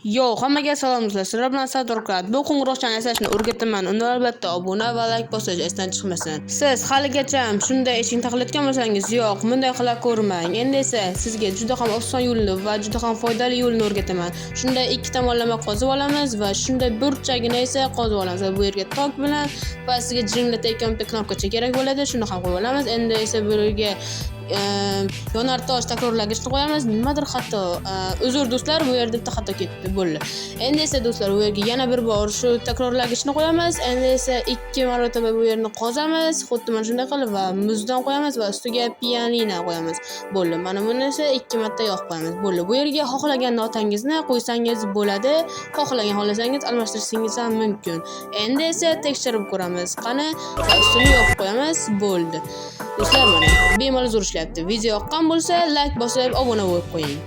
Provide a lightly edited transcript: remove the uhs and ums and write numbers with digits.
Hammaga salom do'stlar. Sizlar bilan Sardor. Bu qo'ng'iroqchani yasashni o'rgataman. Unda albatta obuna va like bosish esdan chiqmasin. Siz haligacha shunday ishni taqillatgan bo'lsangiz, yo'q, bunday qila ko'rmang. Endi esa sizga juda ham oson yo'lni va juda ham foydali yo'lni o'rgataman. Shunday ikki tomonlama qozib olamiz va shunday burchagini esa qozib olamiz. Bu yerga tok bilan va sizga jinglatayotgan bitta knopkacha kerak bo'ladi. Shuni ham qo'yib olamiz. Endi esa bu yerga yonar tosh takrorlagichni qo'yamiz. Nimadir xato. Uzr do'stlar, bu yerda bitta xato ketdi. Bo'ldi. Endi esa do'stlar, bu yerga yana bir bor shu takrorlagichni qo'yamiz. Endi esa ikki marotaba bu yerni qozamiz. Xuddi mana shunday qilib va muzdan qo'yamiz va ustiga pianino qo'yamiz. Bo'ldi. Mana buni esa ikki marta yoqib qo'yamiz. Bo'ldi. Bu yerga xohlagan notangizni qo'ysangiz bo'ladi. Xohlasangiz almashtirishingiz ham mumkin. Endi esa tekshirib ko'ramiz. Qani, ustini yopib qo'yamiz. Bo'ldi. Do'stlar, mana bemalol zo'r ishlayapti. Video yoqqan bo'lsa, like bosib, obuna bo'lib qo'ying.